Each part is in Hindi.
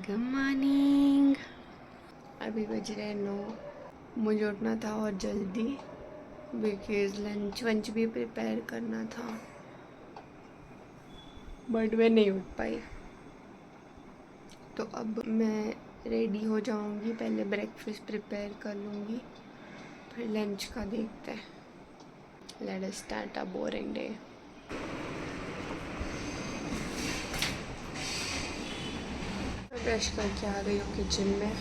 Good morning. अभी बज रहे 9। मुझे उठना था और जल्दी बिकॉज लंच भी प्रिपेयर करना था, बट मैं नहीं उठ पाई। तो अब मैं रेडी हो जाऊंगी, पहले ब्रेकफास्ट प्रिपेयर कर लूँगी, फिर लंच का देखते हैं। Let us start a boring day. Brush करके आ गई हूँ किचन में।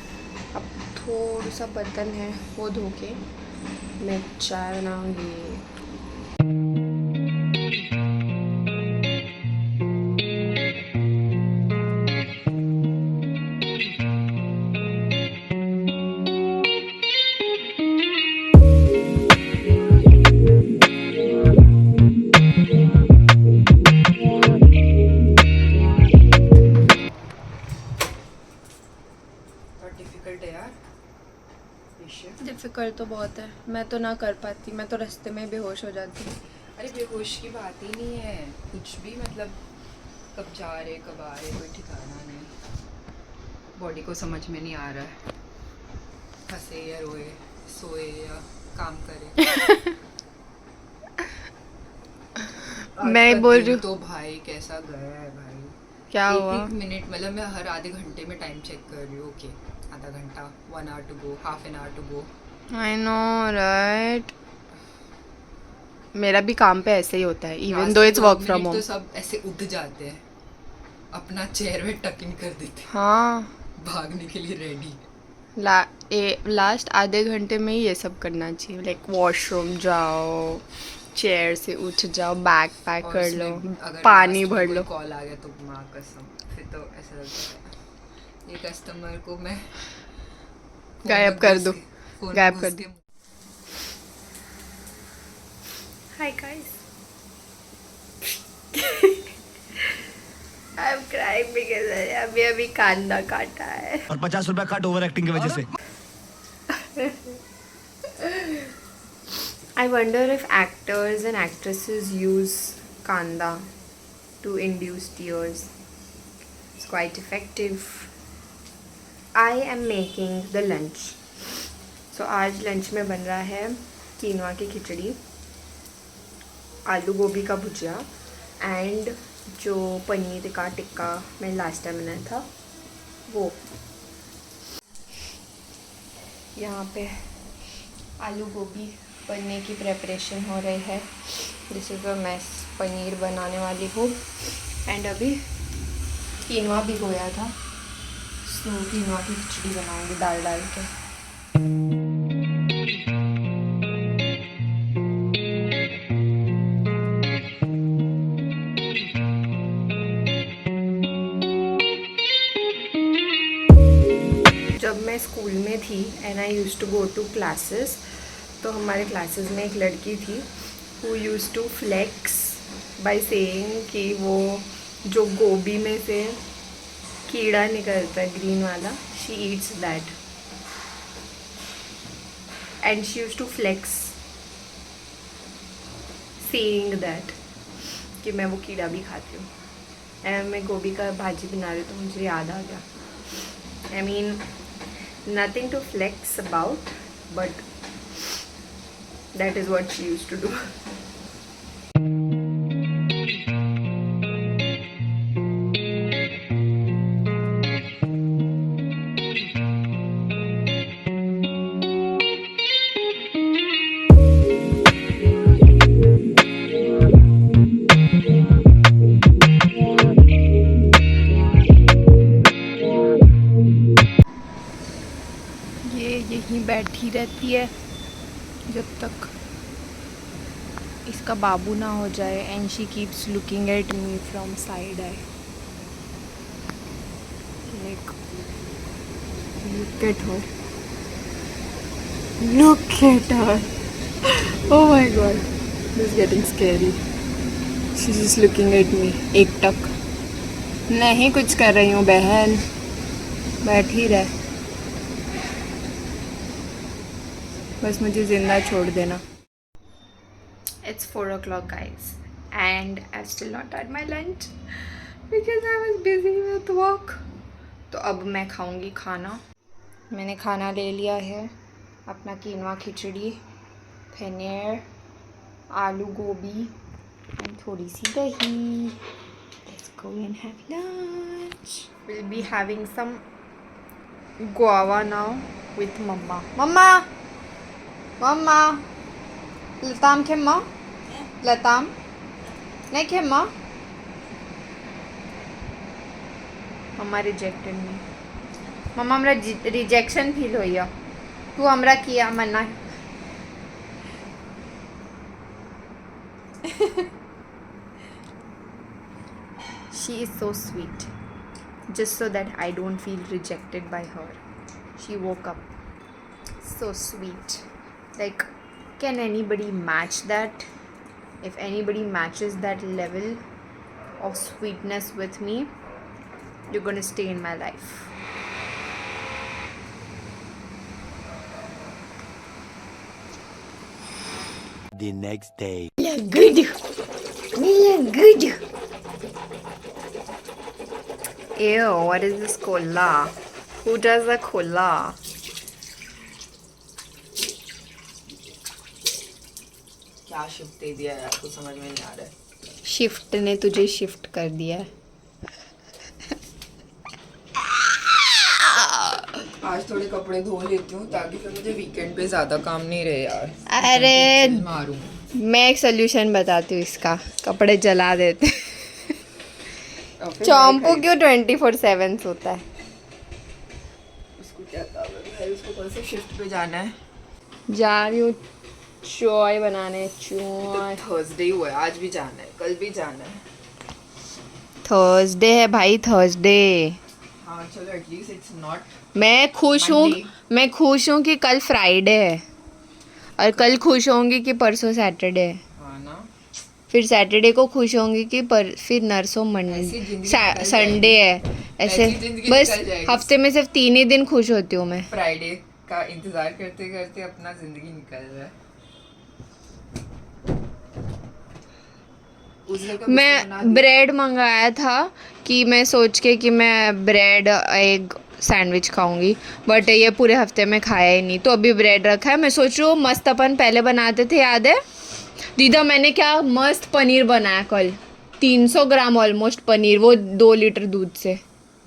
अब थोड़ा सा बर्तन है वो धो के मैं चाय बनाऊँगी। डिफिकल्ट है यार। डिफ़िकल्ट तो बहुत है, मैं तो ना कर पाती, मैं तो रास्ते में बेहोश हो जाती हूँ। अरे बेहोश की बात ही नहीं है, कुछ भी मतलब कब जा रहे कब आ रहे कोई ठिकाना नहीं। बॉडी को समझ में नहीं आ रहा है, हंसे या रोए, सोए या काम करे। मैं बोल रही हूँ तो भाई कैसा गया है भाई। क्या एक हुआ। एक मिनट मतलब मैं हर आधे घंटे में टाइम चेक कर रही हूँ। ओके आधा घंटा, 1 hour to go, half an hour to go. I know right. मेरा भी काम पे ऐसे ही होता है, even though it's work from home. तो सब ऐसे उठ जाते हैं, अपना चेयर में टक इन कर देते हैं, हाँ, भागने के लिए रेडी। लास्ट आधे घंटे में ही ये सब करना चाहिए, लाइक वॉशरूम जाओ, चेयर से उठ जाओ, बैग पैक और कर लो, उसमें अगर पानी लास्ट में भर कोई लो। कॉल आ गया तो माँ कसम फिर तो ऐसा लगता है ये कस्टमर को मैं गायब कर दो, फोन में गायब कर घुस दो। के। Hi guys, I am crying because अभी अभी कांदा काटा है और 50 रुपया कट ओवर एक्टिंग की वजह से। I wonder if actors and actresses use kanda to induce tears. It's quite effective. I am making the lunch. So आज लंच में बन रहा है कीनवा की खिचड़ी, आलू गोभी का भुजिया एंड जो पनीर का टिक्का मैं लास्ट टाइम बनाया था वो। यहाँ पे आलू गोभी बनने की प्रेपरेशन हो रही है। दिस इज़ मैं पनीर बनाने वाली हूँ एंड अभी कीनवा भिगोया था, सो कीनवा की खिचड़ी बनाऊँगी दाल डाल के। जब मैं स्कूल में थी and I use to go to classes, तो हमारे क्लासेस में एक लड़की थी who use to flex by saying कि वो जो गोभी में से कीड़ा निकलता है ग्रीन वाला, she eats that and she use to flex saying that कि मैं वो कीड़ा भी खाती हूँ। एंड मैं गोभी का भाजी बना रही हूँ तो मुझे याद आ गया। I mean, nothing to flex about, but that is what she used to do. यहीं बैठी रहती है जब तक इसका बाबू ना हो जाए and she keeps looking at me from side I like look at her, look at her. Oh my God, this getting scary. She is just looking at me. एक टक नहीं कुछ कर रही हूँ बहन, बैठी रह, बस मुझे ज़िंदा छोड़ देना। It's 4 o'clock guys and I've still not had my lunch because I was busy with work. तो अब मैं खाऊंगी खाना। मैंने खाना ले लिया है, अपना कीनवा खिचड़ी, पनीर, आलू गोभी और थोड़ी सी दही। Let's go and have lunch. We'll be having some guava now with mama. Mama! Mama! लताम खेम्मा? लताम? नहीं खेम्मा? मम्मा रिजेक्टेड मी। मम्मा हमरा रिजेक्शन फील होइया। तू हमरा किया मना। She is so sweet. Just so that I don't feel rejected by her. She woke up. So sweet. Like, can anybody match that? If anybody matches that level of sweetness with me, you're gonna stay in my life. The next day. Look good. Look good. Ew, what is this cola? Who does a cola? क्या शिफ्ट दे दिया है आपको, समझ में नहीं आ रहा है। शिफ्ट ने तुझे शिफ्ट कर दिया है। आज थोड़े कपड़े धो लेती हूँ ताकि फिर मुझे वीकेंड पे ज्यादा काम नहीं रहे यार। अरे मारूं। मैं एक सोल्यूशन बताती हूँ इसका, कपड़े जला देते। और फिर चॉम्पू मैं क्यों 24/7 होता है? उसको क्या काम है भाई, उसको कौन से शिफ्ट पे जाना है। जा रही हूँ चाय बनाने। चाय थर्सडे ही हुआ है, आज भी जाना है, कल भी जाना है। थर्सडे है भाई, थर्सडे। हाँ चलो, एटलीस्ट इट्स नॉट। मैं खुश हूँ, Monday. मैं खुश हूँ कि कल फ्राइडे है और कल खुश होंगी कि परसों सैटरडे है। हाँ ना। फिर सैटरडे को खुश होंगी कि फिर नरसों ऐसी जिंदगी मंडे निकल संडे है। ऐसे ऐसी जिंदगी बस निकल जाएगी। हफ्ते में सिर्फ 3 ही दिन खुश होती हूँ मैं। फ्राइडे का इंतजार करते करते अपना जिंदगी निकल रहा है। उस जगह पे बना मैं दी। ब्रेड मंगाया था कि मैं सोच के कि मैं ब्रेड एग सैंडविच खाऊंगी, बट ये पूरे हफ्ते में खाया ही नहीं, तो अभी ब्रेड रखा है। मैं सोच रही हूँ मस्त अपन पहले बनाते थे, याद है दीदा? मैंने क्या मस्त पनीर बनाया कल, 300 ग्राम ऑलमोस्ट पनीर, वो 2 लीटर दूध से।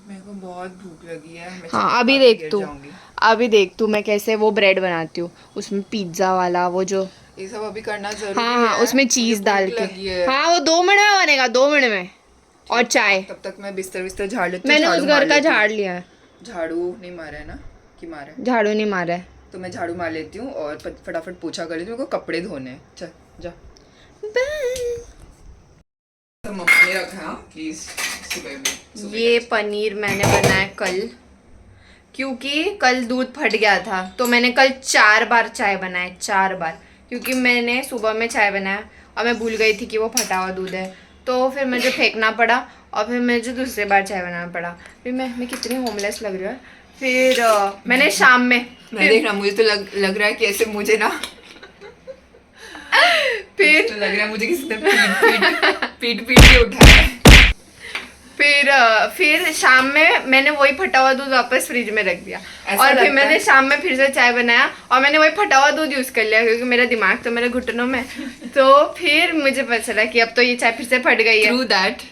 मेरे को बहुत भूख लगी है। मैं हाँ चक्कर अभी खा के देख गिर तू, जाऊंगी। अभी देख तू मैं कैसे वो ब्रेड बनाती हूँ, उसमें पिज्ज़ा वाला वो जो, ये सब अभी करना जरूरी हाँ हाँ है। उसमें मुझे चीज़ भूख डाल के, लगी है। हाँ वो 2 मिनट में बनेगा, 2 मिनट में। और चाय तब तक मैं बिस्तर बिस्तर झाड़ लेती हूँ। मैंने झाड़ू उस मार घर का लेती हूँ। झाड़ लिया है। झाड़ू नहीं मारा है ना, कि मारा है? झाड़ू नहीं मारा है। तो मैं झाड़ू मार लेती हूँ और फटाफट पोछा कर लेती हूँ। मेरे को कपड़े धोने हैं। चल जा। तो मम्मा ने रखा है प्लीज सुबह ये पनीर मैंने बनाया कल, क्योंकि कल दूध फट गया था, तो मैंने कल 4 बार चाय बनाया, 4 बार, क्योंकि मैंने सुबह में चाय बनाया और मैं भूल गई थी कि वो फटा हुआ दूध है, तो फिर मुझे फेंकना पड़ा और फिर मुझे दूसरे बार चाय बनाना पड़ा। फिर मैं कितनी होमलेस लग रही हूँ। फिर मैंने शाम में मैं देख रहा, मुझे तो लग रहा है कि ऐसे मुझे ना फिर तो लग रहा है मुझे किसी ने पीट के उठाया है। फिर शाम में मैंने वही फटा हुआ दूध वापस फ्रिज में रख दिया ऐसा और फिर लगता मैंने है। शाम में फिर से चाय बनाया और मैंने वही फटा हुआ दूध यूज कर लिया, क्योंकि मेरा दिमाग तो मेरे घुटनों में। तो फिर मुझे पता चला कि अब तो ये चाय फिर से फट गई है। True that.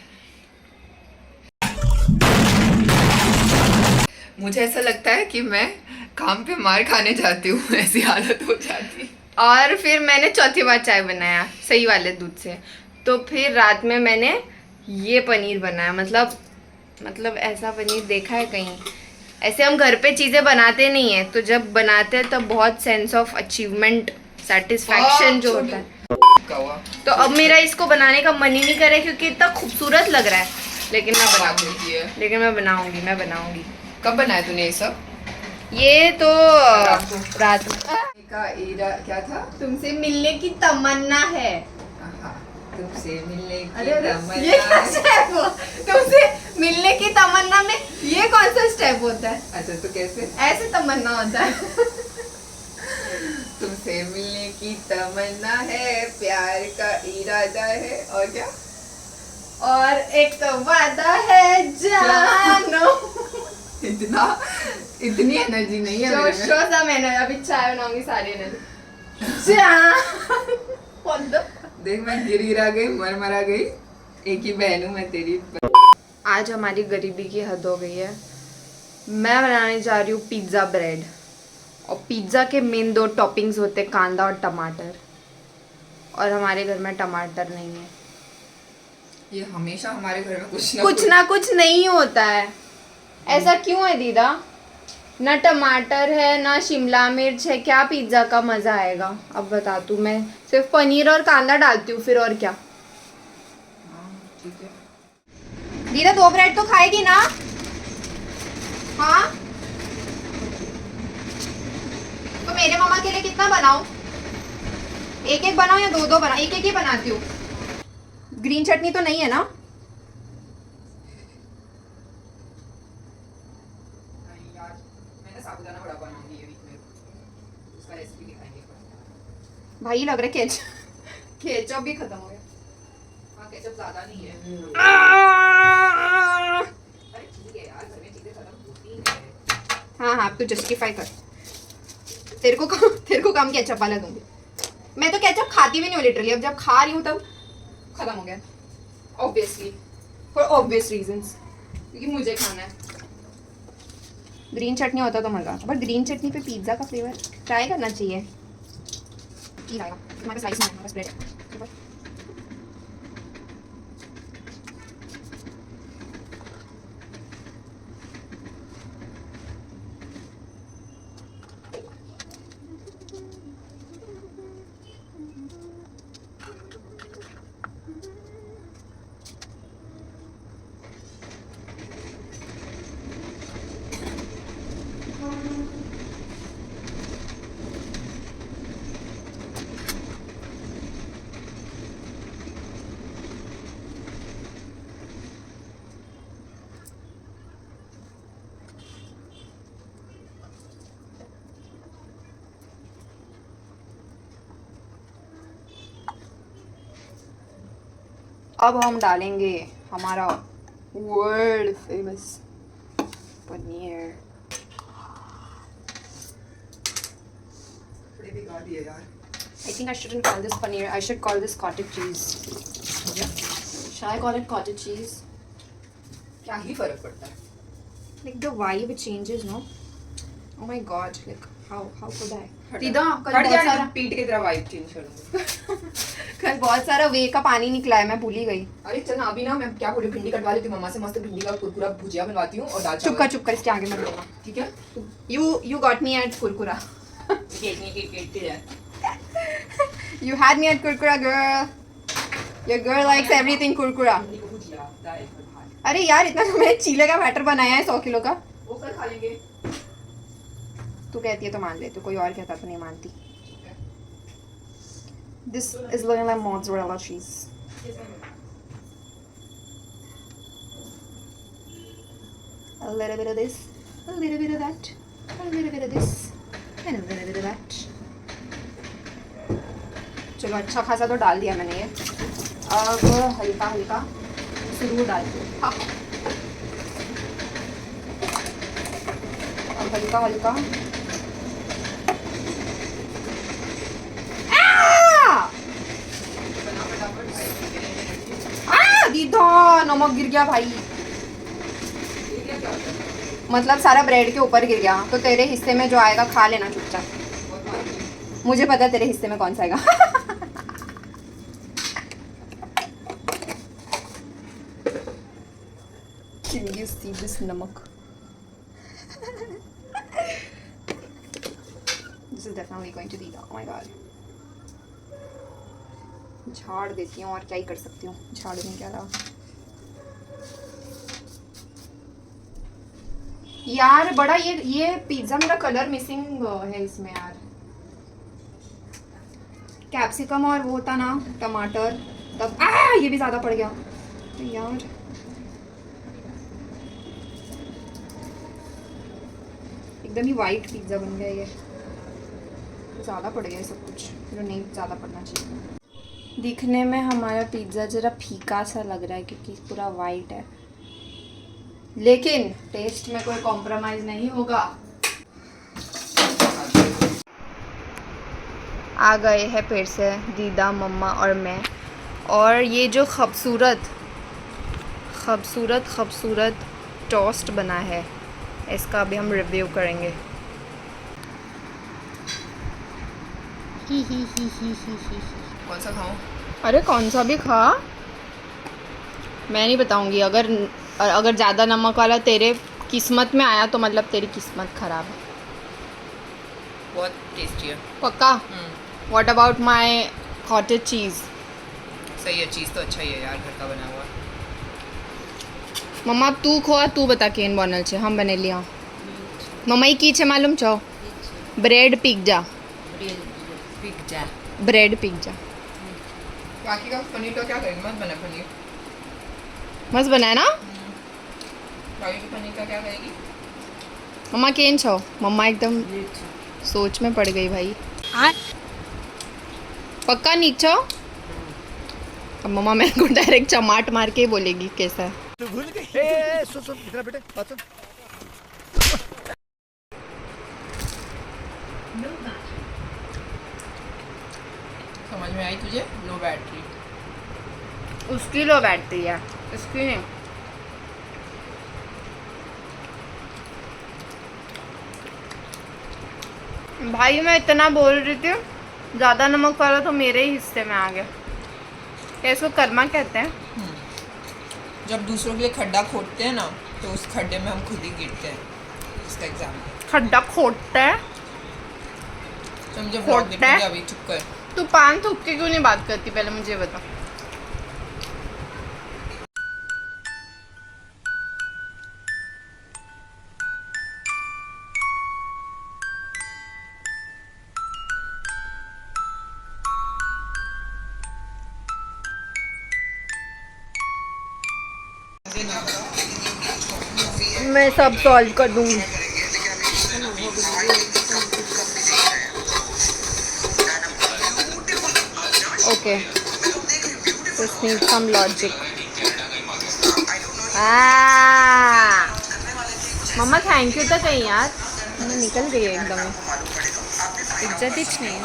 मुझे ऐसा लगता है कि मैं काम पे मार खाने जाती हूँ, ऐसी हालत हो जाती है। और फिर मैंने चौथी बार चाय बनाया सही वाले दूध से, तो फिर रात में मैंने ये पनीर बनाया। मतलब ऐसा पनीर देखा है कहीं? ऐसे हम घर पे चीज़ें बनाते नहीं है, तो जब बनाते हैं तब बहुत सेंस ऑफ अचीवमेंट, सेटिस्फैक्शन जो होता है। तो अब मेरा इसको बनाने का मन ही नहीं कर रहा है, क्योंकि इतना खूबसूरत लग रहा है, लेकिन मैं बनाऊंगी। कब बनाया तूने ये सब? ये तो रात में। का क्या था? तुमसे मिलने की तमन्ना है। तुमसे मिलने की अरे तमन्ना ये क्या है। स्टेप हो? तुमसे मिलने की तमन्ना में ये कौन सा स्टेप होता है? अच्छा तो कैसे? ऐसे तमन्ना होता है। तुमसे मिलने की तमन्ना है, प्यार का इरादा है, और क्या? और एक तो वादा है जानो। इतना इतनी एनर्जी नहीं है मेरे में। शो सा मैंने अभी चाय बनाऊंगी सारी एनर्जी। देख मैं गिरा गई मर गई, एक ही बहन हूँ मैं तेरी। आज हमारी गरीबी की हद हो गई है। मैं बनाने जा रही हूँ पिज्ज़ा ब्रेड, और पिज्ज़ा के मेन 2 टॉपिंग्स होते हैं कांदा और टमाटर, और हमारे घर में टमाटर नहीं है। ये हमेशा हमारे घर में कुछ ना कुछ नहीं होता है। ऐसा क्यों है दीदा? ना टमाटर है ना शिमला मिर्च है, क्या पिज्ज़ा का मज़ा आएगा? अब बता तू, मैं सिर्फ पनीर और कांदा डालती हूँ, फिर और क्या? ठीक है। दीदा 2 ब्रेड तो खाएगी ना? हाँ, तो मेरे मामा के लिए कितना बनाऊं? एक बनाऊं या 2 बनाऊं? एक ही बनाती हूँ। ग्रीन चटनी तो नहीं है ना? नहीं यार, मैंने साबूदाना वड़ा बनाऊंगी ये वीक में, उसका रेसिपी दिखाएंगे एक बार। भाई लग रहा है केचप भी खत्म हो गया। हाँ केचप ज्यादा नहीं है। अरे ठीक है यार, घर में चीजें खत्म होती हैं। हाँ हाँ, तू जस्टिफाई कर। तेरे को कम केचप वाला दूंगी। मैं तो केचप खाती भी नहीं हूँ लिटरली, अब जब खा रही हूँ तब खत्म हो गया। ऑब्वियसली, फॉर ऑब्वियस रीजंस, क्योंकि मुझे खाना है। ग्रीन चटनी होता तो मज़ा आता, पर ग्रीन चटनी पे पिज्ज़ा का फ्लेवर ट्राई करना चाहिए। ठीक आएगा। हमारे स्लाइस में हमारा स्प्रेड अब हम डालेंगे हमारा वर्ल्ड फेमस पनीर। थोड़ी बिगाड़ दिए यार। I think I shouldn't call this paneer. I should call this cottage cheese. Shall I call it cottage cheese? क्या ही फर्क पड़ता है। Like the vibe changes, no? Oh my god! Like how could I? हट दीदा कल हट बहुत जा, सारा पीठ की तरह वाइब चेंज कर दूंगी। कल बहुत सारा वे का पानी निकला है, मैं भूल ही गई। अरे चल ना, अभी ना मैं क्या बोली, भिंडी कटवा लेती हूँ मम्मा से, मस्त भिंडी का कुरकुरा भुजिया बनवाती हूँ और दाल चुप कर इसके आगे मत बोलना। ठीक है। You got me at कुरकुरा. है। You had me at कुरकुरा girl. Your girl likes everything कुरकुरा. भिंडी को भुजिया दाल और भात, अरे यार इतना तो मैंने चीले का बैटर बनाया है 100 किलो का। वो कल खा लेंगे। तू कहती है तो मान ले, तू कोई और कहता तो नहीं मानती। ठीक है। This is looking like mozzarella cheese. A little bit of this, a little bit of that, a little bit of this, and a little bit of that. चलो अच्छा खासा तो डाल दिया मैंने ये। अब हल्का हल्का सुरू डालती हूँ। हाँ, अब हल्का हल्का दीदा नमक गिर गया भाई, मतलब सारा ब्रेड के ऊपर गिर गया, तो तेरे हिस्से में जो आएगा खा लेना चुपचाप। मुझे पता है तेरे हिस्से में कौन सा आएगा। Can you see this नमक? This is definitely going to be oh my god. झाड़ देती हूँ और क्या ही कर सकती हूँ, झाड़ने के अलावा। यार बड़ा ये पिज्जा मेरा कलर मिसिंग है इसमें यार। कैप्सिकम और वो होता ना टमाटर, तब ये भी ज़्यादा पड़ गया यार। एकदम ही वाइट पिज्ज़ा बन गया ये, ज़्यादा पड़ गया सब कुछ, जो नहीं ज़्यादा पड़ना चाहिए। दिखने में हमारा पिज़्ज़ा ज़रा फीका सा लग रहा है क्योंकि पूरा वाइट है, लेकिन टेस्ट में कोई कॉम्प्रोमाइज नहीं होगा। आ गए हैं फिर से दीदा, मम्मा और मैं, और ये जो खूबसूरत टोस्ट बना है इसका अभी हम रिव्यू करेंगे। कौन सा खाऊं? अरे कौन सा भी खा, मैं नहीं बताऊंगी। अगर ज़्यादा नमक वाला तेरे किस्मत में आया तो मतलब तेरी किस्मत खराब है। बहुत टेस्टी है। पक्का? व्हाट अबाउट माई कॉटेज चीज़? सही है, चीज़ तो अच्छा ही है यार, घर का बना हुआ। मम्मा तू खो, तू बता केन बनल छे, हम बने लिया। मम्मा ई की छे मालूम छो? Bread pizza. ब्रेड पिज्जा बाकी का पनीर का क्या करेंगे? मत बना पनीर। मस्त बना है ना? बाकी के पनीर का क्या करेगी? मम्मा केन छो? मम्मा एकदम सोच में पड़ गई भाई। पक्का नीक छो? अब मम्मा मेरे को डायरेक्ट चमाट मार के ही बोलेगी कैसा है। तू भूल गई? सुन इतना बेटे बात सुन। समझ में आई तुझे? लो बैटरी। उसकी लो बैठती है, इसकी नहीं। भाई मैं इतना बोल रही थी, ज़्यादा नमक वाला तो मेरे ही हिस्से में आ गया। क्या इसको कर्मा कहते हैं? जब दूसरों के लिए खड्डा खोदते हैं ना, तो उस खड्डे में हम खुद ही गिरते हैं। इसका एग्जाम्पल। खड्डा खोदता है? तो मुझे खोदता है? अभी चुप कर। तू पान थूक के क्यों नहीं बात करती, पहले मुझे बता। मैं सब सॉल्व कर दूंगी। Okay, just need some logic. मम्मा थैंक यू तो कहीं यार, मैं निकल गई एकदम। इज्जत ही नहीं।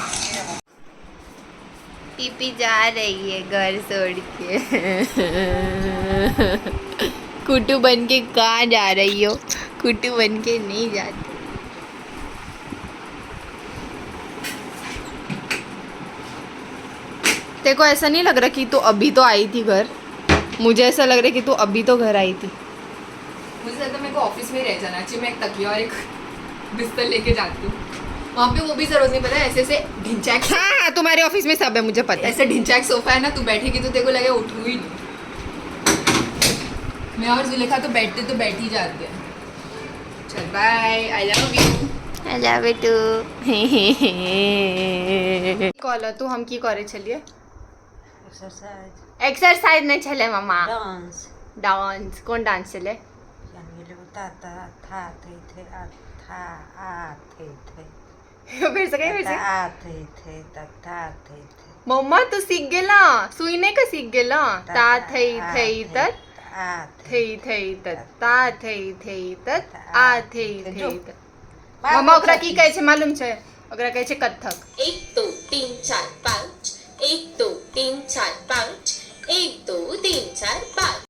पीपी जा रही है घर छोड़ के। कुट्टू बन के कहाँ जा रही हो? कुट्टू बन के नहीं जाती। तेरे को ऐसा नहीं लग रहा कि तू अभी तो आई थी घर? मुझे ऐसा लग रहा है कि तू अभी तो घर आई थी। मुझे लगता है मेरे को ऑफिस में ही रह जाना चाहिए। मैं एक तकिया और एक बिस्तर लेके जाती हूँ वहाँ पे। वो भी जरूरत नहीं पता, ऐसे ऐसे ढिंचैक। हाँ, तुम्हारे ऑफिस में सब है, मुझे पता है। ऐसे ढिंचैक सोफा है ना, तू बैठेगी तो तेरे को लगे उठू ही नहीं। मैं और जुलेखा तो बैठ ही जाते हैं। चल bye, I love you. I love you too. Call तू हम की करे चलिए? एक्सरसाइज नहीं चले मम्मा, डांस। कौन डांस चले? फिर से मम्मा तू सीख गेला, सुईने का सीख गेला। ता थई थई तत, थई थई तत, ता थई थई तत, आ थई थई तत। मम्मा ओकरा की कहै छै मालूम छै? ओकरा कहै छै कत्थक। 1 2 3 4 5 1 2 3 4 5 1 2 3 4 5